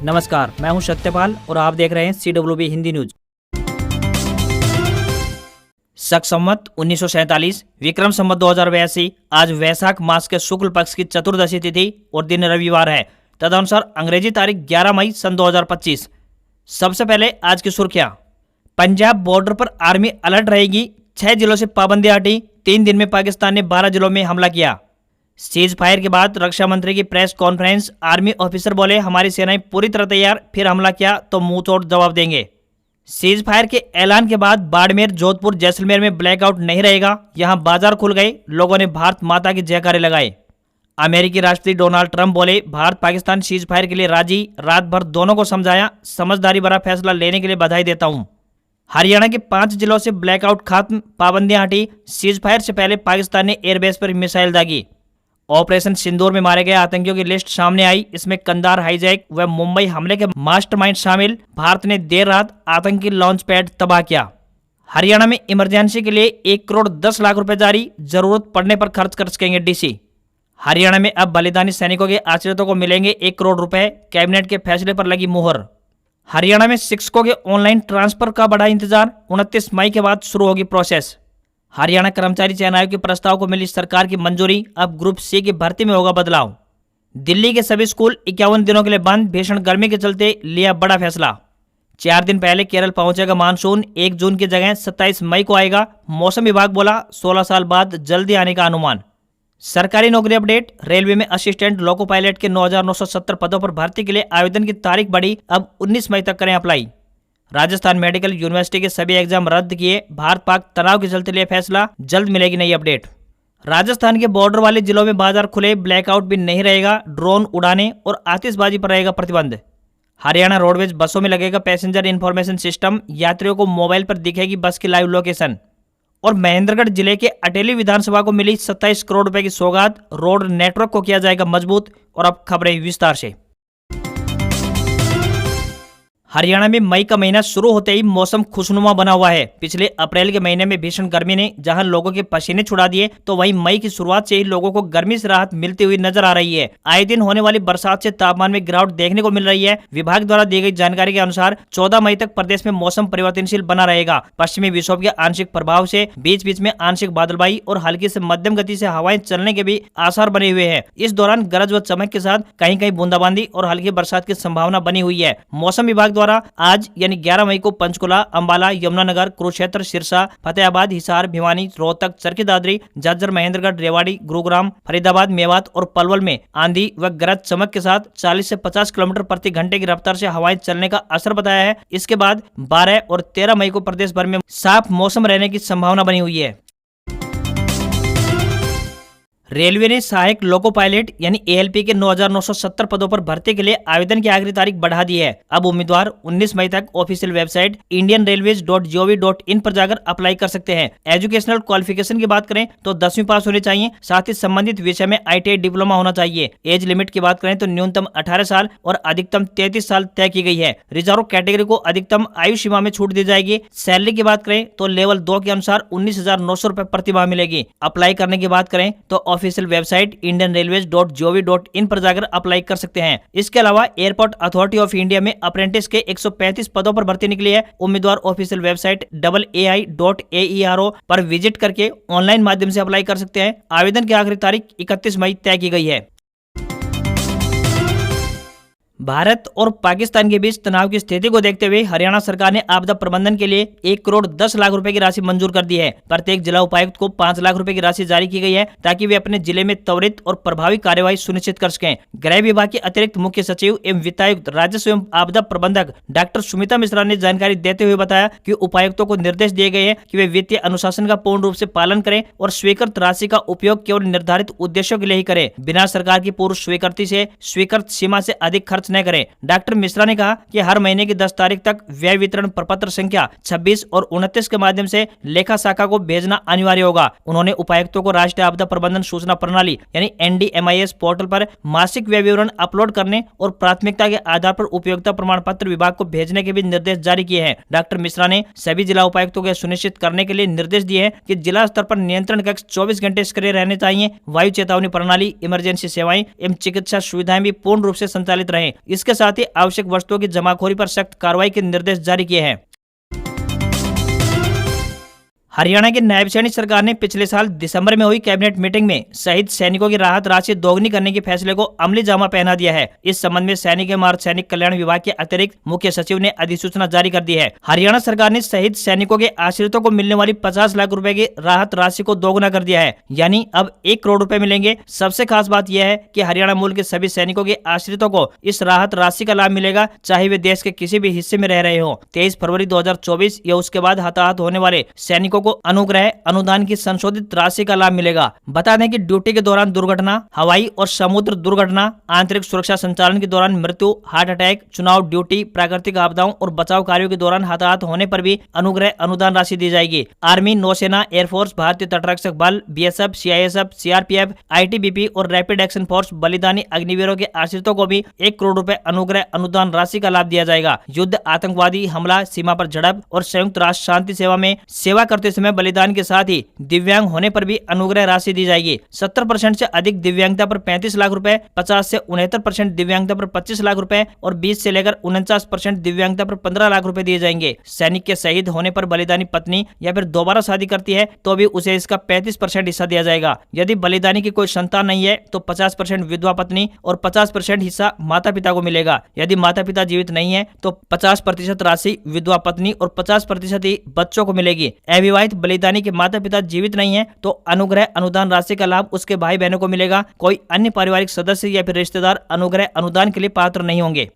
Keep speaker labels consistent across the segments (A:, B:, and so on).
A: नमस्कार, मैं हूं सत्यपाल और आप देख रहे हैं CWB हिंदी न्यूज। शक संवत 1947 विक्रम संवत 2082 आज वैशाख मास के शुक्ल पक्ष की चतुर्दशी तिथि और दिन रविवार है। तदनुसार अंग्रेजी तारीख 11 मई सन 2025। सबसे पहले आज की सुर्खियां। पंजाब बॉर्डर पर आर्मी अलर्ट रहेगी, 6 जिलों से पाबंदी हटी। 3 दिन में पाकिस्तान ने 12 जिलों में हमला किया। सीज फायर के बाद रक्षा मंत्री की प्रेस कॉन्फ्रेंस, आर्मी ऑफिसर बोले हमारी सेनाएं पूरी तरह तैयार, फिर हमला किया तो मुंह तोड़ जवाब देंगे। सीज फायर के ऐलान के बाद बाड़मेर, जोधपुर, जैसलमेर में ब्लैकआउट नहीं रहेगा, यहां बाजार खुल गए, लोगों ने भारत माता की जयकारे लगाए। अमेरिकी राष्ट्रपति डोनाल्ड ट्रंप बोले भारत पाकिस्तान सीज फायर के लिए राजी, रात भर दोनों को समझाया, समझदारी भरा फैसला लेने के लिए बधाई देता हूं। हरियाणा के 5 जिलों से ब्लैकआउट खत्म, पाबंदियां हटी। सीज फायर से पहले पाकिस्तान ने एयरबेस पर मिसाइल दागी। ऑपरेशन सिंदूर में मारे गए आतंकियों की लिस्ट सामने आई, इसमें कंधार हाईजैक व मुंबई हमले के मास्टरमाइंड शामिल। भारत ने देर रात आतंकी लॉन्च पैड तबाह किया। हरियाणा में इमरजेंसी के लिए 1 करोड़ 10 लाख रुपए जारी, जरूरत पड़ने पर खर्च कर सकेंगे डीसी। हरियाणा में अब बलिदानी सैनिकों के आश्रितों को मिलेंगे 1 करोड़ रुपए, कैबिनेट के फैसले पर लगी मुहर। हरियाणा में शिक्षकों के ऑनलाइन ट्रांसफर का बढ़ा इंतजार, 29 मई के बाद शुरू होगी प्रोसेस। हरियाणा कर्मचारी चयन आयोग के प्रस्ताव को मिली सरकार की मंजूरी, अब ग्रुप सी की भर्ती में होगा बदलाव। दिल्ली के सभी स्कूल 51 दिनों के लिए बंद, भीषण गर्मी के चलते लिया बड़ा फैसला। 4 दिन पहले केरल पहुंचेगा मानसून, 1 जून की जगह 27 मई को आएगा। मौसम विभाग बोला 16 साल बाद जल्दी आने का अनुमान। सरकारी नौकरी अपडेट। रेलवे में असिस्टेंट लोको पायलट के 9,970 पदों पर भर्ती के लिए आवेदन की तारीख बढ़ी, अब 19 मई तक करें अप्लाई। राजस्थान मेडिकल यूनिवर्सिटी के सभी एग्जाम रद्द किए, भारत पाक तनाव के चलते लिए फैसला, जल्द मिलेगी नई अपडेट। राजस्थान के बॉर्डर वाले जिलों में बाजार खुले, ब्लैकआउट भी नहीं रहेगा, ड्रोन उड़ाने और आतिशबाजी पर रहेगा प्रतिबंध। हरियाणा रोडवेज बसों में लगेगा पैसेंजर इंफॉर्मेशन सिस्टम, यात्रियों को मोबाइल पर दिखेगी बस की लाइव लोकेशन। और महेंद्रगढ़ जिले के अटेली विधानसभा को मिली 27 करोड़ रुपए की सौगात, रोड नेटवर्क को किया जाएगा मजबूत। और अब खबरें विस्तार से। हरियाणा में मई का महीना शुरू होते ही मौसम खुशनुमा बना हुआ है। पिछले अप्रैल के महीने में भीषण गर्मी ने जहां लोगों के पसीने छुड़ा दिए, तो वहीं मई की शुरुआत से ही लोगों को गर्मी से राहत मिलती हुई नजर आ रही है। आए दिन होने वाली बरसात से तापमान में गिरावट देखने को मिल रही है। विभाग द्वारा दी गई जानकारी के अनुसार 14 मई तक प्रदेश में मौसम परिवर्तनशील बना रहेगा। पश्चिमी विक्षोभ के आंशिक प्रभाव से बीच बीच में आंशिक बादलबाई और हल्की से मध्यम गति से हवाएं चलने के भी आसार बने हुए हैं। इस दौरान गरज व चमक के साथ कहीं कहीं बूंदाबांदी और हल्की बरसात की संभावना बनी हुई है। मौसम विभाग द्वारा आज यानी 11 मई को पंचकुला, अंबाला, यमुनानगर, कुरुक्षेत्र, सिरसा, फतेहाबाद, हिसार, भिवानी, रोहतक, चरखी दादरी, झज्जर, महेंद्रगढ़, रेवाड़ी, गुरुग्राम, फरीदाबाद, मेवात और पलवल में आंधी व गरज चमक के साथ 40 से 50 किलोमीटर प्रति घंटे की रफ्तार से हवाएं चलने का असर बताया है। इसके बाद 12 और 13 मई को प्रदेश भर में साफ मौसम रहने की संभावना बनी हुई है। रेलवे ने सहायक लोको पायलट यानी ALP के 9,970 पदों पर भर्ती के लिए आवेदन की आखिरी तारीख बढ़ा दी है। अब उम्मीदवार 19 मई तक ऑफिशियल वेबसाइट indianrailways.gov.in पर जाकर अप्लाई कर सकते हैं। एजुकेशनल क्वालिफिकेशन की बात करें तो 10वीं पास होनी चाहिए, साथ ही संबंधित विषय में ITI डिप्लोमा होना चाहिए। एज लिमिट की बात करें तो न्यूनतम 18 साल और अधिकतम 33 साल तय की गई है। रिजर्व कैटेगरी को अधिकतम आयु सीमा में छूट दी जाएगी। सैलरी की बात करें तो लेवल 2 के अनुसार 19,900 रुपए प्रति माह मिलेगी। अप्लाई करने की बात करें तो ऑफिशियल वेबसाइट indianrailways.gov.in पर जाकर अप्लाई कर सकते हैं। इसके अलावा एयरपोर्ट अथॉरिटी ऑफ इंडिया में अप्रेंटिस के 135 पदों पर भर्ती निकली है। उम्मीदवार ऑफिशियल वेबसाइट ai.aero पर विजिट करके ऑनलाइन माध्यम से अप्लाई कर सकते हैं। आवेदन की आखिरी तारीख 31 मई तय की गई है। भारत और पाकिस्तान के बीच तनाव की स्थिति को देखते हुए हरियाणा सरकार ने आपदा प्रबंधन के लिए 1 करोड़ 10 लाख रुपए की राशि मंजूर कर दी है। प्रत्येक जिला उपायुक्त को 5 लाख रुपए की राशि जारी की गई है, ताकि वे अपने जिले में त्वरित और प्रभावी कार्यवाही सुनिश्चित कर सकें। गृह विभाग के अतिरिक्त मुख्य सचिव एवं वित्तायुक्त, राजस्व एवं आपदा प्रबंधक डॉक्टर सुमिता मिश्रा ने जानकारी देते हुए बताया कि उपायुक्तों को निर्देश दिए गए हैं कि वे वित्तीय अनुशासन का पूर्ण रूप से पालन करें और स्वीकृत राशि का उपयोग केवल निर्धारित उद्देश्यों के लिए ही करें, बिना सरकार की पूर्व स्वीकृति से स्वीकृत सीमा से अधिक खर्च न करें। डॉक्टर मिश्रा ने कहा कि हर महीने की 10 तारीख तक व्यय वितरण प्रपत्र संख्या 26 और 29 के माध्यम से लेखा शाखा को भेजना अनिवार्य होगा। उन्होंने उपायुक्तों को राष्ट्रीय आपदा प्रबंधन सूचना प्रणाली यानी NDMIS पोर्टल पर मासिक व्यय विवरण अपलोड करने और प्राथमिकता के आधार पर उपयोगिता प्रमाण पत्र विभाग को भेजने के भी निर्देश जारी किए हैं। डॉक्टर मिश्रा ने सभी जिला उपायुक्तों को सुनिश्चित करने के लिए निर्देश दिए हैं कि जिला स्तर पर नियंत्रण कक्ष 24 घंटे सक्रिय रहने चाहिए। वायु चेतावनी प्रणाली, इमरजेंसी सेवाएं एवं चिकित्सा सुविधाएं भी पूर्ण रूप से संचालित रहें। इसके साथ ही आवश्यक वस्तुओं की जमाखोरी पर सख्त कार्रवाई के निर्देश जारी किए हैं। हरियाणा की नायब सैनिक सरकार ने पिछले साल दिसंबर में हुई कैबिनेट मीटिंग में शहीद सैनिकों की राहत राशि दोगुनी करने के फैसले को अमली जामा पहना दिया है। इस संबंध में सैनिक एवं सैनिक कल्याण विभाग के अतिरिक्त मुख्य सचिव ने अधिसूचना जारी कर दी है। हरियाणा सरकार ने शहीद सैनिकों के आश्रितों को मिलने वाली 50 लाख रुपए की राहत राशि को दोगुना कर दिया है, यानी अब 1 करोड़ रुपए मिलेंगे। सबसे खास बात यह है कि हरियाणा मूल के सभी सैनिकों के आश्रितों को इस राहत राशि का लाभ मिलेगा, चाहे वे देश के किसी भी हिस्से में रह रहे हो। 23 फरवरी 2024 या उसके बाद हताहत होने वाले सैनिकों को अनुग्रह अनुदान की संशोधित राशि का लाभ मिलेगा। बता दें कि ड्यूटी के दौरान दुर्घटना, हवाई और समुद्र दुर्घटना, आंतरिक सुरक्षा संचालन के दौरान मृत्यु, हार्ट अटैक, चुनाव ड्यूटी, प्राकृतिक आपदाओं और बचाव कार्यों के दौरान हताहत होने पर भी अनुग्रह अनुदान राशि दी जाएगी। आर्मी, नौसेना, एयरफोर्स, भारतीय तटरक्षक बल, बीएसएफ, सीआईएसएफ, सीआरपीएफ, आईटीबीपी और रैपिड एक्शन फोर्स बलिदानी अग्निवीरों के आश्रितों को भी 1 करोड़ रुपए अनुग्रह अनुदान राशि का लाभ दिया जाएगा। युद्ध, आतंकवादी हमला, सीमा पर झड़प और संयुक्त राष्ट्र शांति सेवा में सेवा करते समय बलिदान के साथ ही दिव्यांग होने पर भी अनुग्रह राशि दी जाएगी। 70% से अधिक दिव्यांगता पर 35 लाख रुपए, 50 से 69% दिव्यांगता पर 25 लाख रुपए और 20 से लेकर 49% दिव्यांगता पर 15 लाख रुपए दिए जाएंगे। सैनिक के शहीद होने पर बलिदानी पत्नी या फिर दोबारा शादी करती है तो भी उसे इसका 35% हिस्सा दिया जाएगा। यदि बलिदानी की कोई संतान नहीं है तो 50% विधवा पत्नी और 50% हिस्सा माता पिता को मिलेगा। यदि माता पिता जीवित नहीं है तो 50% राशि विधवा पत्नी और 50% ही बच्चों को मिलेगी। अविवाहित बलिदानी के माता पिता जीवित नहीं है तो अनुग्रह अनुदान राशि का लाभ उसके भाई बहनों को मिलेगा। कोई अन्य पारिवारिक सदस्य या फिर रिश्तेदार अनुग्रह अनुदान के लिए पात्र नहीं होंगे।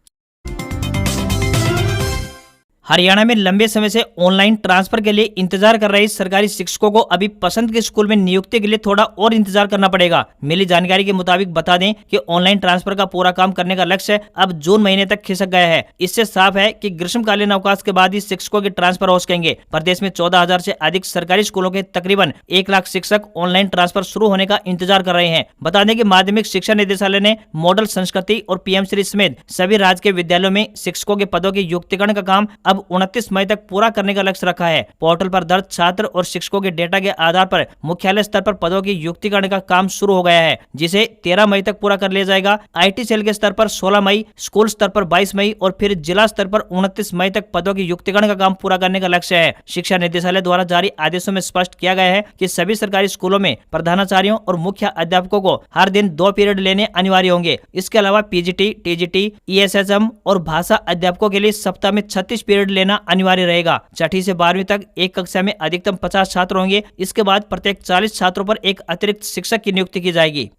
A: हरियाणा में लंबे समय से ऑनलाइन ट्रांसफर के लिए इंतजार कर रहे सरकारी शिक्षकों को अभी पसंद के स्कूल में नियुक्ति के लिए थोड़ा और इंतजार करना पड़ेगा। मिली जानकारी के मुताबिक बता दें कि ऑनलाइन ट्रांसफर का पूरा काम करने का लक्ष्य अब जून महीने तक खिसक गया है। इससे साफ है कि ग्रीष्मकालीन अवकाश के बाद ही शिक्षकों के ट्रांसफर हो सकेंगे। प्रदेश में 14,000 से अधिक सरकारी स्कूलों के तकरीबन 1 लाख शिक्षक ऑनलाइन ट्रांसफर शुरू होने का इंतजार कर रहे हैं। बता दें कि माध्यमिक शिक्षा निदेशालय ने मॉडल संस्कृति और पीएम श्री समेत सभी राजकीय विद्यालयों में शिक्षकों के पदों के युक्तिकरण का काम अब 29 मई तक पूरा करने का लक्ष्य रखा है। पोर्टल पर दर्ज छात्र और शिक्षकों के डेटा के आधार पर मुख्यालय स्तर पर पदों की युक्तिकरण का काम शुरू हो गया है, जिसे 13 मई तक पूरा कर लिया जाएगा। आईटी सेल के स्तर पर 16 मई, स्कूल स्तर पर 22 मई और फिर जिला स्तर पर 29 मई तक पदों की युक्तिकरण का काम पूरा करने का लक्ष्य है। शिक्षा निदेशालय द्वारा जारी आदेशों में स्पष्ट किया गया है कि सभी सरकारी स्कूलों में प्रधानाचार्यों और मुख्य अध्यापकों को हर दिन 2 पीरियड लेने अनिवार्य होंगे। इसके अलावा पीजीटी, टीजीटी, ईएसएचएम और भाषा अध्यापकों के लिए सप्ताह में 36 पीरियड लेना अनिवार्य रहेगा। 6ठी से 12वीं तक एक कक्षा में अधिकतम 50 छात्र होंगे। इसके बाद प्रत्येक 40 छात्रों पर एक अतिरिक्त शिक्षक की नियुक्ति की जाएगी।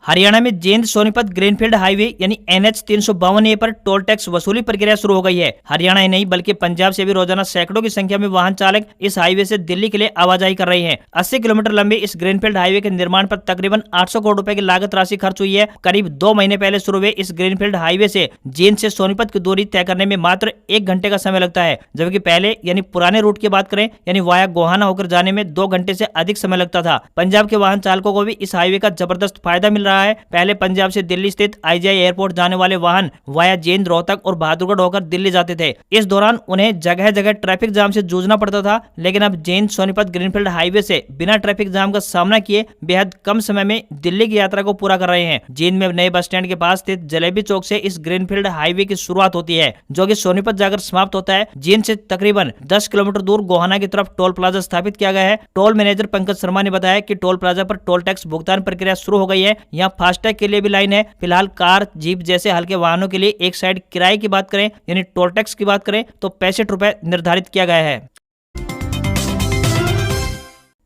A: हरियाणा में जींद सोनीपत ग्रीनफील्ड हाईवे यानी NH 352A पर टोल टैक्स वसूली प्रक्रिया शुरू हो गई है। हरियाणा ही नहीं बल्कि पंजाब से भी रोजाना सैकड़ों की संख्या में वाहन चालक इस हाईवे से दिल्ली के लिए आवाजाही कर रहे हैं। 80 किलोमीटर लंबे इस ग्रीनफील्ड हाईवे के निर्माण पर तकरीबन 800 करोड़ रुपए की लागत राशि खर्च हुई है। करीब 2 महीने पहले शुरू हुए इस ग्रीनफील्ड हाईवे से जींद से सोनीपत की दूरी तय करने में मात्र 1 घंटे का समय लगता है, जबकि पहले यानी पुराने रूट की बात करें यानी वाया गोहाना होकर जाने में 2 घंटे से अधिक समय लगता था। पंजाब के वाहन चालकों को भी इस हाईवे का जबरदस्त फायदा मिल रहा है। पहले पंजाब से दिल्ली स्थित आईजीआई एयरपोर्ट जाने वाले वाहन वाया जींद, रोहतक और बहादुरगढ़ होकर दिल्ली जाते थे। इस दौरान उन्हें जगह जगह ट्रैफिक जाम से जूझना पड़ता था, लेकिन अब जींद सोनीपत ग्रीनफील्ड हाईवे से बिना ट्रैफिक जाम का सामना किए बेहद कम समय में दिल्ली की यात्रा को पूरा कर रहे हैं। जींद में नए बस स्टैंड के पास स्थित जलेबी चौक से इस ग्रीनफील्ड हाईवे की शुरुआत होती है, जो कि सोनीपत जाकर समाप्त होता है। जींद से तकरीबन 10 किलोमीटर दूर गोहाना की तरफ टोल प्लाजा स्थापित किया गया है। टोल मैनेजर पंकज शर्मा ने बताया कि टोल प्लाजा पर टोल टैक्स भुगतान प्रक्रिया शुरू हो गई है। यहाँ फास्टैग के लिए भी लाइन है। फिलहाल कार, जीप जैसे हल्के वाहनों के लिए एक साइड किराए की बात करें यानी टोल टैक्स की बात करें तो 65 रुपए निर्धारित किया गया है।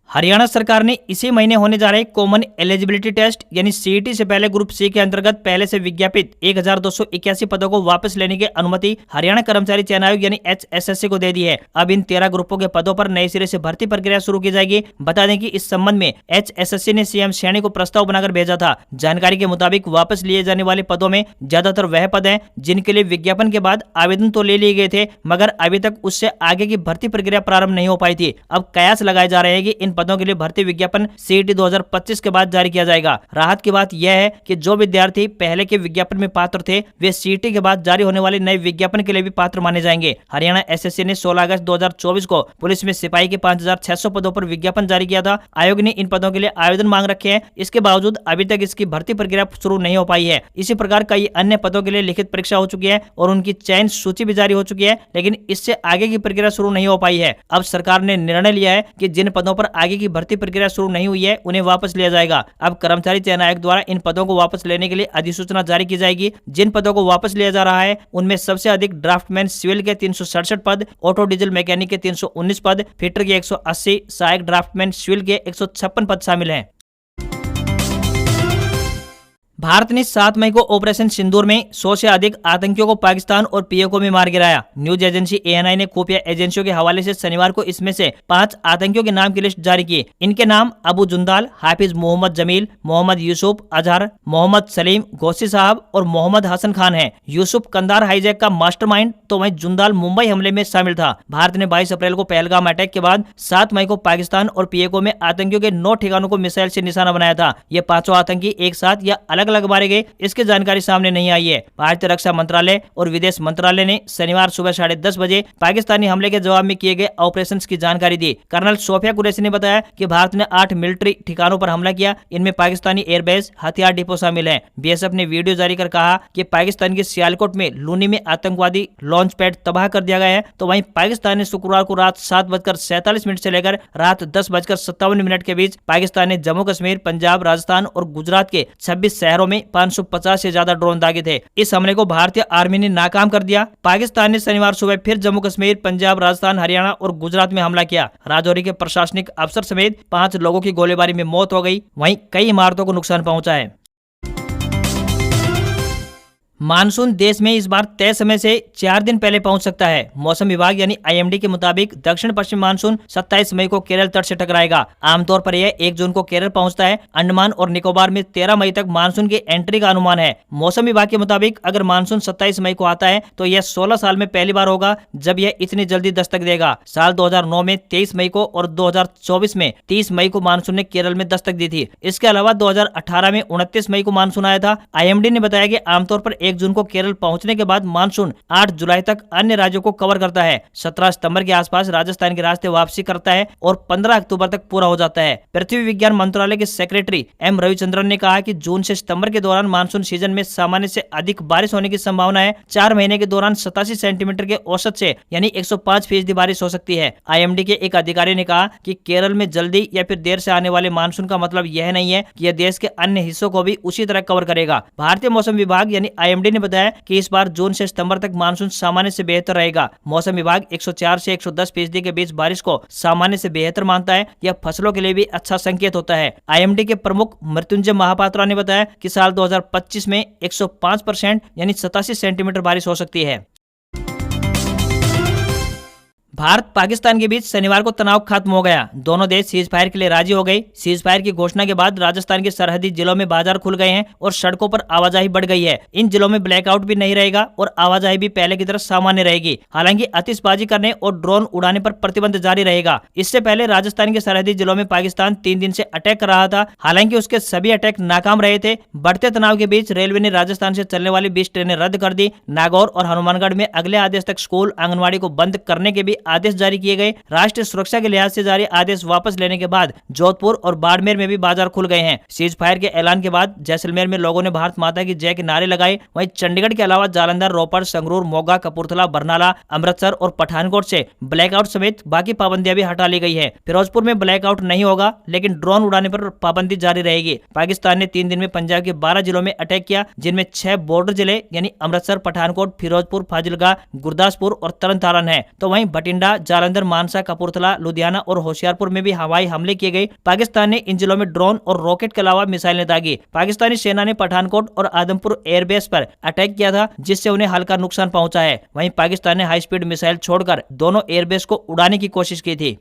A: हरियाणा सरकार ने इसी महीने होने जा रहे कॉमन एलिजिबिलिटी टेस्ट यानी सीईटी से पहले ग्रुप सी के अंतर्गत पहले से विज्ञापित 1281 पदों को वापस लेने की अनुमति हरियाणा कर्मचारी चयन आयोग यानी HSSC को दे दी है। अब इन 13 ग्रुपों के पदों पर नए सिरे से भर्ती प्रक्रिया शुरू की जाएगी। बता दें कि इस संबंध में HSSC ने सीएम श्रेणी को प्रस्ताव बनाकर भेजा था। जानकारी के मुताबिक वापस लिए जाने वाले पदों में ज्यादातर वह पद हैं जिनके लिए विज्ञापन के बाद आवेदन तो ले लिए गए थे, मगर अभी तक उससे आगे की भर्ती प्रक्रिया प्रारंभ नहीं हो पाई थी। अब कयास लगाए जा रहे हैं कि इन पदों के लिए भर्ती विज्ञापन CET 2025 के बाद जारी किया जाएगा। राहत की बात यह है कि जो विद्यार्थी पहले के विज्ञापन में पात्र थे वे CET के बाद जारी होने वाले नए विज्ञापन के लिए भी पात्र माने जाएंगे। हरियाणा SSC ने 16 अगस्त 2024 को पुलिस में सिपाही के 5600 पदों पर विज्ञापन जारी किया था। आयोग ने इन पदों के लिए आवेदन मांग रखे हैं। इसके बावजूद अभी तक इसकी भर्ती प्रक्रिया शुरू नहीं हो पाई है। इसी प्रकार कई अन्य पदों के लिए लिखित परीक्षा हो चुकी है और उनकी चयन सूची भी जारी हो चुकी है, लेकिन इससे आगे की प्रक्रिया शुरू नहीं हो पाई है। अब सरकार ने निर्णय लिया है कि जिन पदों पर आगे की भर्ती प्रक्रिया शुरू नहीं हुई है उन्हें वापस लिया जाएगा। अब कर्मचारी चयन आयोग द्वारा इन पदों को वापस लेने के लिए अधिसूचना जारी की जाएगी। जिन पदों को वापस लिया जा रहा है उनमें सबसे अधिक ड्राफ्टमैन सिविल के 367 पद, ऑटो डीजल मैकेनिक के 319 पद, फिटर के 180, सहायक ड्राफ्टमैन सिविल के 156 पद शामिल हैं। भारत ने 7 मई को ऑपरेशन सिंदूर में 100 से अधिक आतंकियों को पाकिस्तान और POK में मार गिराया। न्यूज एजेंसी ANI ने खुफिया एजेंसियों के हवाले से शनिवार को इसमें से 5 आतंकियों के नाम की लिस्ट जारी की। इनके नाम अबू जुंदाल, हाफिज मोहम्मद जमील, मोहम्मद यूसुफ अजहर, मोहम्मद सलीम गोसी साहब और मोहम्मद हसन खान है। यूसुफ कंधार हाईजैक का मास्टरमाइंड तो वहीं जुंदाल मुंबई हमले में शामिल था। भारत ने 22 अप्रैल को पहलगाम अटैक के बाद 7 मई को पाकिस्तान और POK में आतंकियों के 9 ठिकानों को मिसाइल से निशाना बनाया था। ये 5 आतंकी एक साथ या अलग अलग मारे गए, इसकी जानकारी सामने नहीं आई है। भारतीय रक्षा मंत्रालय और विदेश मंत्रालय ने शनिवार सुबह 10:30 बजे पाकिस्तानी हमले के जवाब में किए गए ऑपरेशंस की जानकारी दी। कर्नल सोफिया कुरैशी ने बताया कि भारत ने 8 मिलिट्री ठिकानों पर हमला किया। इनमें पाकिस्तानी एयरबेस, हथियार डिपो शामिल हैं। BSF ने वीडियो जारी कर कहा कि पाकिस्तान के सियालकोट में लूनी में आतंकवादी लॉन्च पैड तबाह कर दिया गया है। तो वहीं पाकिस्तान ने शुक्रवार को रात 7:47 से लेकर रात 10:57 के बीच पाकिस्तान ने जम्मू कश्मीर, पंजाब, राजस्थान और गुजरात के 26 शहरों में 550 से ज्यादा ड्रोन दागे थे। इस हमले को भारतीय आर्मी ने नाकाम कर दिया। पाकिस्तान ने शनिवार सुबह फिर जम्मू कश्मीर, पंजाब, राजस्थान, हरियाणा और गुजरात में हमला किया। राजौरी के प्रशासनिक अफसर समेत 5 लोगों की गोलीबारी में मौत हो गई। वहीं कई इमारतों को नुकसान पहुंचा है। मानसून देश में इस बार तय समय से 4 दिन पहले पहुंच सकता है। मौसम विभाग यानी IMD के मुताबिक दक्षिण पश्चिम मानसून 27 मई को केरल तट से टकराएगा। आमतौर पर यह 1 जून को केरल पहुंचता है। अंडमान और निकोबार में 13 मई तक मानसून की एंट्री का अनुमान है। मौसम विभाग के मुताबिक अगर मानसून 27 मई को आता है तो यह 16 साल में पहली बार होगा जब यह इतनी जल्दी दस्तक देगा। साल 2009 में 23 मई को और 2024 में 30 मई को मानसून ने केरल में दस्तक दी थी। इसके अलावा 2018 में 29 मई को मानसून आया था। IMD ने बताया कि आमतौर पर 1 जून को केरल पहुंचने के बाद मानसून 8 जुलाई तक अन्य राज्यों को कवर करता है। 17 सितंबर के आसपास राजस्थान के रास्ते वापसी करता है और 15 अक्टूबर तक पूरा हो जाता है। पृथ्वी विज्ञान मंत्रालय के सेक्रेटरी M रविचंद्रन ने कहा कि जून से सितंबर के दौरान मानसून सीजन में सामान्य से अधिक बारिश होने की संभावना है। 4 महीने के दौरान 87 सेंटीमीटर के औसत से यानी 105% बारिश हो सकती है। IMD के एक अधिकारी ने कहा कि केरल में जल्दी या फिर देर से आने वाले मानसून का मतलब यह नहीं है कि यह देश के अन्य हिस्सों को भी उसी तरह कवर करेगा। भारतीय मौसम विभाग यानी IMD ने बताया कि इस बार जून से सितंबर तक मानसून सामान्य से बेहतर रहेगा। मौसम विभाग 104 से 110% के बीच बारिश को सामान्य से बेहतर मानता है। यह फसलों के लिए भी अच्छा संकेत होता है। IMD के प्रमुख मृत्युंजय महापात्रा ने बताया कि साल 2025 में 105% यानी 87 सेंटीमीटर बारिश हो सकती है। भारत पाकिस्तान के बीच शनिवार को तनाव खत्म हो गया। दोनों देश सीज फायर के लिए राजी हो गए। सीज फायर की घोषणा के बाद राजस्थान के सरहदी जिलों में बाजार खुल गए हैं और सड़कों पर आवाजाही बढ़ गई है। इन जिलों में ब्लैकआउट भी नहीं रहेगा और आवाजाही भी पहले की तरह सामान्य रहेगी। हालांकि आतिशबाजी करने और ड्रोन उड़ाने पर प्रतिबंध जारी रहेगा। इससे पहले राजस्थान के सरहदी जिलों में पाकिस्तान 3 दिन से अटैक कर रहा था। हालांकि उसके सभी अटैक नाकाम रहे थे। बढ़ते तनाव के बीच रेलवे ने राजस्थान से चलने वाली 20 ट्रेनें रद्द कर दी। नागौर और हनुमानगढ़ में अगले आदेश तक स्कूल, आंगनबाड़ी को बंद करने के भी आदेश जारी किए गए। राष्ट्रीय सुरक्षा के लिहाज से जारी आदेश वापस लेने के बाद जोधपुर और बाड़मेर में भी बाजार खुल गए हैं। सीज फायर के ऐलान के बाद जैसलमेर में लोगों ने भारत माता की जय के नारे लगाए। वहीं चंडीगढ़ के अलावा जालंधर, रोपड़, संगरूर, मोगा, कपूरथला, बरनाला, अमृतसर और पठानकोट से ब्लैकआउट समेत बाकी पाबंदियां भी हटा ली गई है। फिरोजपुर में ब्लैकआउट नहीं होगा, लेकिन ड्रोन उड़ाने पर पाबंदी जारी रहेगी। पाकिस्तान ने 3 दिन में पंजाब के 12 जिलों में अटैक किया, जिनमें 6 बॉर्डर जिले यानी अमृतसर, पठानकोट, फिरोजपुर, फाजिलका, गुरदासपुर और तरन तारण है। तो वहीं बठिंडा, जालंधर, मानसा, कपूरथला, लुधियाना और होशियारपुर में भी हवाई हमले किए गए। पाकिस्तान ने इन जिलों में ड्रोन और रॉकेट के अलावा मिसाइलें दागी। पाकिस्तानी सेना ने पठानकोट और आदमपुर एयरबेस पर अटैक किया था, जिससे उन्हें हल्का नुकसान पहुंचा है। वहीं पाकिस्तान ने हाई स्पीड मिसाइल छोड़कर दोनों एयरबेस को उड़ाने की कोशिश की थी।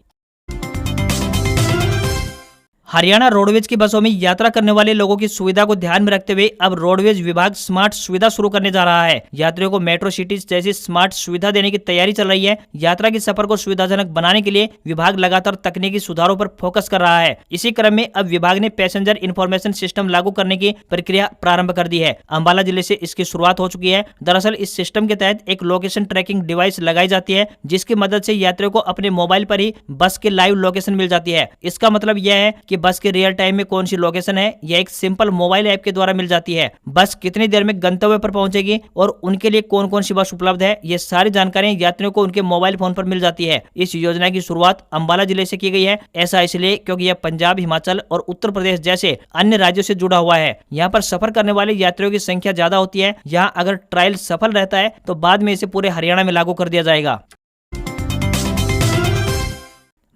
A: हरियाणा रोडवेज की बसों में यात्रा करने वाले लोगों की सुविधा को ध्यान में रखते हुए अब रोडवेज विभाग स्मार्ट सुविधा शुरू करने जा रहा है। यात्रियों को मेट्रो सिटीज जैसी स्मार्ट सुविधा देने की तैयारी चल रही है। यात्रा के सफर को सुविधाजनक बनाने के लिए विभाग लगातार तकनीकी सुधारों पर फोकस कर रहा है। इसी क्रम में अब विभाग ने पैसेंजर इन्फॉर्मेशन सिस्टम लागू करने की प्रक्रिया प्रारंभ कर दी है। अंबाला जिले से इसकी शुरुआत हो चुकी है। दरअसल इस सिस्टम के तहत एक लोकेशन ट्रैकिंग डिवाइस लगाई जाती है, जिसकी मदद से यात्रियों को अपने मोबाइल पर ही बस के लाइव लोकेशन मिल जाती है। इसका मतलब यह है कि बस के रियल टाइम में कौन सी लोकेशन है यह एक सिंपल मोबाइल ऐप के द्वारा मिल जाती है। बस कितनी देर में गंतव्य पर पहुंचेगी और उनके लिए कौन कौन सी बस उपलब्ध है, ये सारी जानकारी यात्रियों को उनके मोबाइल फोन पर मिल जाती है। इस योजना की शुरुआत अंबाला जिले से की गई है। ऐसा इसलिए क्योंकि यह पंजाब, हिमाचल और उत्तर प्रदेश जैसे अन्य राज्यों से जुड़ा हुआ है। यहाँ पर सफर करने वाले यात्रियों की संख्या ज्यादा होती है। यहाँ अगर ट्रायल सफल रहता है तो बाद में इसे पूरे हरियाणा में लागू कर दिया जाएगा।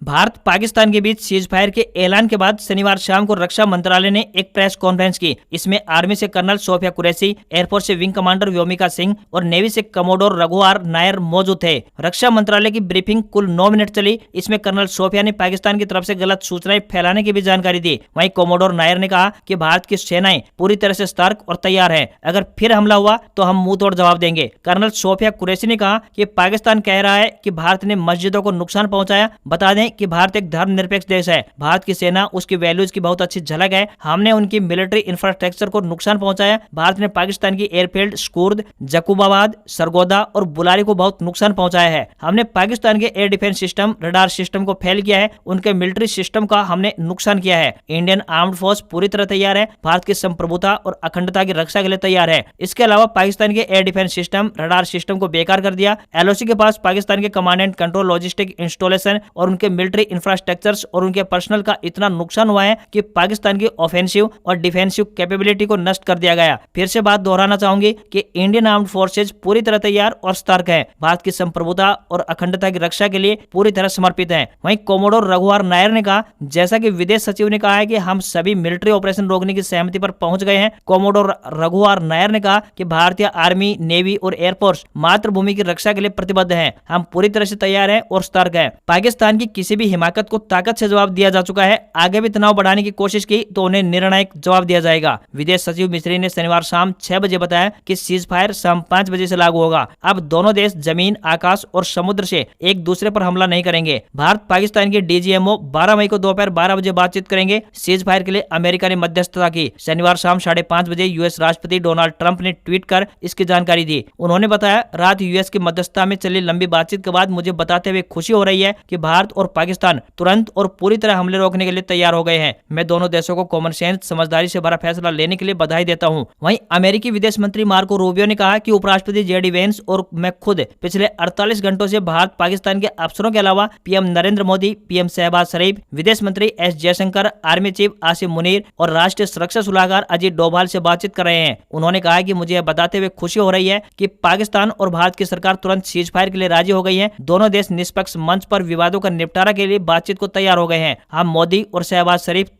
A: भारत पाकिस्तान के बीच सीज फायर के ऐलान के बाद शनिवार शाम को रक्षा मंत्रालय ने एक प्रेस कॉन्फ्रेंस की। इसमें आर्मी से कर्नल सोफिया कुरैशी, एयरफोर्स से विंग कमांडर व्योमिका सिंह और नेवी से कमोडोर रघुआर नायर मौजूद थे। रक्षा मंत्रालय की ब्रीफिंग कुल 9 मिनट चली। इसमें कर्नल सोफिया ने पाकिस्तान की तरफ से गलत सूचनाएं फैलाने की भी जानकारी दी। वहीं कमोडोर नायर ने कहा कि भारत की सेनाएं पूरी तरह से सतर्क और तैयार है। अगर फिर हमला हुआ तो हम मुंह तोड़ जवाब देंगे। कर्नल सोफिया कुरैशी ने कहा कि पाकिस्तान कह रहा है कि भारत ने मस्जिदों को नुकसान पहुंचाया। बता दें कि भारत एक धर्मनिरपेक्ष देश है। भारत की सेना उसकी वैल्यूज की बहुत अच्छी झलक है। हमने उनकी मिलिट्री इंफ्रास्ट्रक्चर को नुकसान पहुंचाया। भारत ने पाकिस्तान की एयरफील्ड, स्कूर्द, जकूबाबाद, सरगोदा और बुलारी को बहुत नुकसान पहुंचाया है। हमने पाकिस्तान के air defence system, radar system को फेल किया है। उनके मिलिट्री सिस्टम का हमने नुकसान किया है। इंडियन आर्म्ड फोर्स पूरी तरह तैयार है। भारत की संप्रभुता और अखंडता की रक्षा के लिए तैयार है। इसके अलावा पाकिस्तान के air defence system, radar system को बेकार कर दिया। एलओसी के पास पाकिस्तान के command and control, logistic installation और उनके मिलिट्री इंफ्रास्ट्रक्चर्स और उनके पर्सनल का इतना नुकसान हुआ है कि पाकिस्तान की ऑफेंसिव और डिफेंसिव कैपेबिलिटी को नष्ट कर दिया गया। फिर से बात दोहराना चाहूंगी कि इंडियन आर्म्ड फोर्सेज पूरी तरह तैयार और सतर्क है। भारत की संप्रभुता और अखंडता की रक्षा के लिए पूरी तरह समर्पित है। वहीं कोमोडोर रघुआर नायर ने कहा, जैसा कि विदेश सचिव ने कहा है कि हम सभी मिलिट्री ऑपरेशन रोकने की सहमति पर पहुंच गए हैं। कोमोडोर रघुआर नायर ने कहा कि भारतीय आर्मी, नेवी और एयरफोर्स मातृभूमि की रक्षा के लिए प्रतिबद्ध है। हम पूरी तरह से तैयार है और सतर्क है। पाकिस्तान की किसी भी हिमाकत को ताकत से जवाब दिया जा चुका है। आगे भी तनाव बढ़ाने की कोशिश की तो उन्हें निर्णायक जवाब दिया जाएगा। विदेश सचिव मिस्री ने शनिवार शाम 6 बजे बताया कि सीज फायर शाम 5 बजे से लागू होगा। अब दोनों देश जमीन, आकाश और समुद्र से एक दूसरे पर हमला नहीं करेंगे। भारत पाकिस्तान के डीजीएमओ 12 मई को दोपहर 12 बजे बातचीत करेंगे। सीज फायर के लिए अमेरिका ने मध्यस्थता की। शनिवार शाम 5:30 बजे यूएस राष्ट्रपति डोनाल्ड ट्रंप ने ट्वीट कर इसकी जानकारी दी। उन्होंने बताया, रात यूएस की मध्यस्थता में चली लंबी बातचीत के बाद मुझे बताते हुए खुशी हो रही है कि भारत और पाकिस्तान तुरंत और पूरी तरह हमले रोकने के लिए तैयार हो गए हैं। मैं दोनों देशों को कॉमन सेंस, समझदारी से भरा फैसला लेने के लिए बधाई देता हूं। वहीं अमेरिकी विदेश मंत्री मार्को रूबियो ने कहा कि उपराष्ट्रपति जेडी वेंस और मैं खुद पिछले 48 घंटों से भारत पाकिस्तान के अफसरों के अलावा पीएम नरेंद्र मोदी, पीएम शहबाज शरीफ, विदेश मंत्री S Jaishankar, army chief Asim Munir और राष्ट्रीय सुरक्षा सलाहकार अजीत डोभाल से बातचीत कर रहे हैं। उन्होंने कहा कि मुझे यह बताते हुए खुशी हो रही है कि पाकिस्तान और भारत की सरकार तुरंत सीज फायर के लिए राजी हो गई है। दोनों देश निष्पक्ष मंच पर विवादों का निपटारा के लिए बातचीत को तैयार हो गए हैं। हम मोदी और शहबाज शरीफ की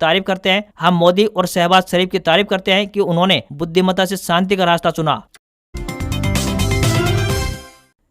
A: तारीफ करते हैं कि उन्होंने बुद्धिमत्ता से शांति का रास्ता चुना।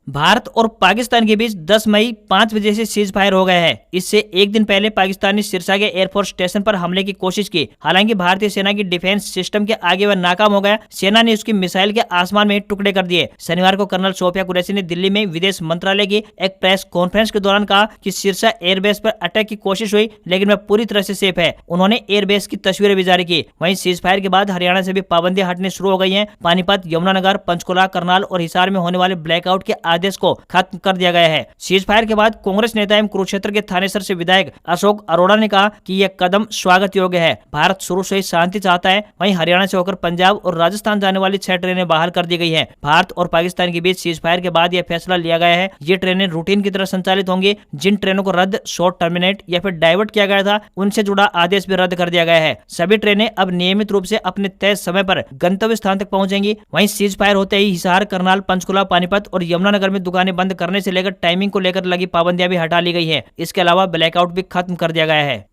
A: भारत और पाकिस्तान के बीच 10 मई 5 बजे से सीज फायर हो गया है। इससे एक दिन पहले पाकिस्तान ने सिरसा के एयरफोर्स स्टेशन पर हमले की कोशिश की। हालांकि भारतीय सेना की डिफेंस सिस्टम के आगे वह नाकाम हो गया। सेना ने उसकी मिसाइल के आसमान में टुकड़े कर दिए। शनिवार को कर्नल सोफिया कुरैशी ने दिल्ली में विदेश मंत्रालय की एक प्रेस कॉन्फ्रेंस के दौरान कहा कि सिरसा एयरबेस पर अटैक की कोशिश हुई, लेकिन वह पूरी तरह से सेफ है। उन्होंने एयरबेस की तस्वीरें भी जारी की। वहीं सीज फायर के बाद हरियाणा से भी पाबंदियां हटने शुरू हो गई है। पानीपत, यमुनानगर, पंचकुला, करनाल और हिसार में होने वाले ब्लैकआउट के आदेश को खत्म कर दिया गया है। सीज फायर के बाद कांग्रेस नेता एवं कुरुक्षेत्र के थानेसर से विधायक अशोक अरोड़ा ने कहा कि यह कदम स्वागत योग्य है। भारत शुरू से ही शांति चाहता है। वहीं हरियाणा से होकर पंजाब और राजस्थान जाने वाली 6 ट्रेनें बहाल कर दी गई है। भारत और पाकिस्तान के बीच सीज फायर के बाद यह फैसला लिया गया है। ये ट्रेनें रूटीन की तरह संचालित होंगी। जिन ट्रेनों को रद्द, शॉर्ट टर्मिनेट या फिर डाइवर्ट किया गया था, उनसे जुड़ा आदेश भी रद्द कर दिया गया है। सभी ट्रेनें अब नियमित रूप से अपने तय समय पर गंतव्य स्थान तक पहुंचेंगी। वहीं सीज फायर होते ही हिसार, करनाल, पंचकुला, पानीपत और यमुनानगर में दुकानें बंद करने से लेकर टाइमिंग को लेकर लगी पाबंदियां भी हटा ली गई है। इसके अलावा ब्लैकआउट भी खत्म कर दिया गया है।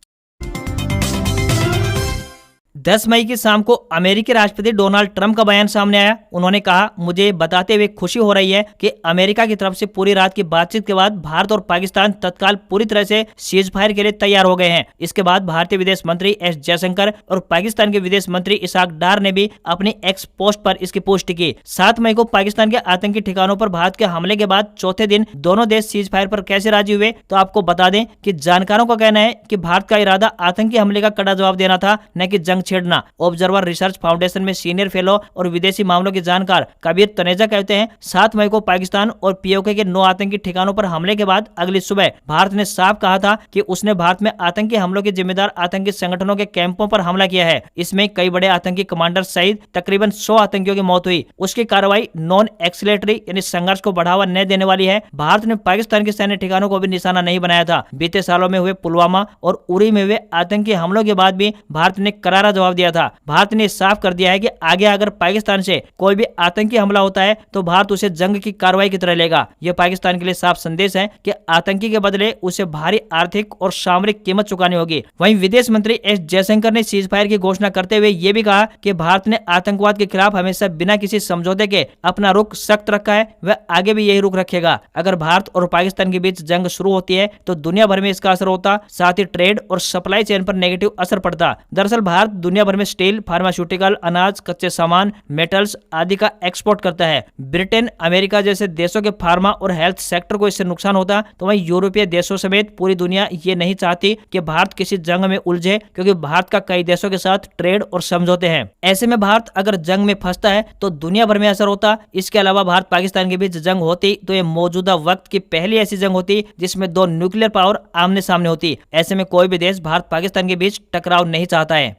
A: 10 मई की शाम को अमेरिकी राष्ट्रपति डोनाल्ड ट्रंप का बयान सामने आया। उन्होंने कहा, मुझे बताते हुए खुशी हो रही है कि अमेरिका की तरफ से पूरी रात की बातचीत के बाद भारत और पाकिस्तान तत्काल पूरी तरह से सीज फायर के लिए तैयार हो गए हैं। इसके बाद भारतीय विदेश मंत्री एस जयशंकर और पाकिस्तान के विदेश मंत्री इसाक डार ने भी अपनी एक्स पोस्ट पर इसकी पुष्टि की। 7 मई को पाकिस्तान के आतंकी ठिकानों पर भारत के हमले के बाद चौथे दिन दोनों देश सीज फायर पर कैसे राजी हुए, तो आपको बता दें कि जानकारों का कहना है कि भारत का इरादा आतंकी हमले का कड़ा जवाब देना था, न कि जंग छेड़ना। ऑब्जर्वर रिसर्च फाउंडेशन में सीनियर फेलो और विदेशी मामलों के जानकार कबीर तनेजा कहते हैं, 7 मई को पाकिस्तान और पीओके के 9 आतंकी ठिकानों पर हमले के बाद अगली सुबह भारत ने साफ कहा था कि उसने भारत में आतंकी हमलों के जिम्मेदार आतंकी संगठनों के कैंपों पर हमला किया है। इसमें कई बड़े आतंकी कमांडर सहित तकरीबन 100 आतंकियों की मौत हुई। उसकी कार्रवाई नॉन एक्सीलेटरी यानी संघर्ष को बढ़ावा न देने वाली है। भारत ने पाकिस्तान के सैन्य ठिकानों को भी निशाना नहीं बनाया था। बीते सालों में हुए पुलवामा और उरी में हुए आतंकी हमलों के बाद भी भारत ने करारा जवाब दिया था। भारत ने साफ कर दिया है कि आगे अगर पाकिस्तान से कोई भी आतंकी हमला होता है तो भारत उसे जंग की कार्रवाई की तरह लेगा। यह पाकिस्तान के लिए साफ संदेश है कि आतंकी के बदले उसे भारी आर्थिक और सामरिक कीमत चुकानी होगी। वहीं विदेश मंत्री एस जयशंकर ने सीज फायर की घोषणा करते हुए ये भी कहा कि भारत ने आतंकवाद के खिलाफ हमेशा बिना किसी समझौते के अपना रुख सख्त रखा है, वह आगे भी यही रुख रखेगा। अगर भारत और पाकिस्तान के बीच जंग शुरू होती है तो दुनिया भर में इसका असर होता, साथ ही ट्रेड और सप्लाई चेन पर नेगेटिव असर पड़ता। दरअसल भारत दुनिया भर में स्टील, फार्मास्यूटिकल, अनाज, कच्चे सामान, मेटल्स आदि का एक्सपोर्ट करता है। ब्रिटेन, अमेरिका जैसे देशों के फार्मा और हेल्थ सेक्टर को इससे नुकसान होता, तो वहीं यूरोपीय देशों समेत पूरी दुनिया ये नहीं चाहती कि भारत किसी जंग में उलझे, क्योंकि भारत का कई देशों के साथ ट्रेड और समझौते हैं। ऐसे में भारत अगर जंग में फंसता है तो दुनिया भर में असर होता। इसके अलावा भारत पाकिस्तान के बीच जंग होती तो ये मौजूदा वक्त की पहली ऐसी जंग होती जिसमें 2 न्यूक्लियर पावर आमने सामने होती। ऐसे में कोई भी देश भारत पाकिस्तान के बीच टकराव नहीं चाहता है।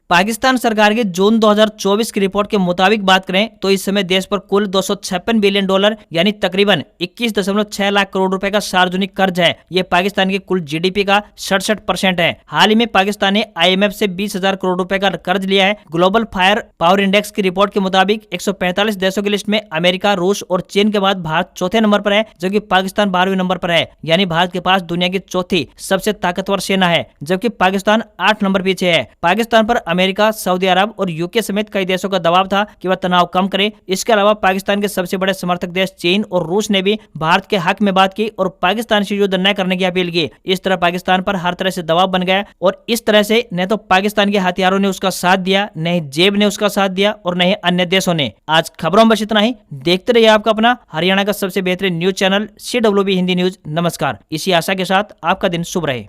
A: पाकिस्तान सरकार की जून 2024 की रिपोर्ट के मुताबिक बात करें तो इस समय देश पर कुल $256 बिलियन यानी तकरीबन 21.6 लाख करोड़ रुपए का सार्वजनिक कर्ज है। यह पाकिस्तान के कुल जीडीपी का 67% है। हाल ही में पाकिस्तान ने IMF से 20,000 करोड़ रुपए का कर्ज लिया है। ग्लोबल फायर पावर इंडेक्स की रिपोर्ट के मुताबिक 145 देशों की लिस्ट में अमेरिका, रूस और चीन के बाद भारत चौथे नंबर पर है, जबकि पाकिस्तान 12वें नंबर पर है। यानी भारत के पास दुनिया की चौथी सबसे ताकतवर सेना है, जबकि पाकिस्तान 8 नंबर पीछे है। पाकिस्तान पर अमेरिका, सऊदी अरब और यूके समेत कई देशों का दबाव था कि वह तनाव कम करे। इसके अलावा पाकिस्तान के सबसे बड़े समर्थक देश चीन और रूस ने भी भारत के हक में बात की और पाकिस्तान से युद्ध न करने की अपील की। इस तरह पाकिस्तान पर हर तरह से दबाव बन गया और इस तरह से न तो पाकिस्तान के हथियारों ने उसका साथ दिया, न ही जेब ने उसका साथ दिया और न ही अन्य देशों ने। आज खबरों में बस इतना ही। देखते रहिए आपका अपना हरियाणा का सबसे बेहतरीन news channel CWB Hindi news. नमस्कार। इसी आशा के साथ आपका दिन शुभ रहे।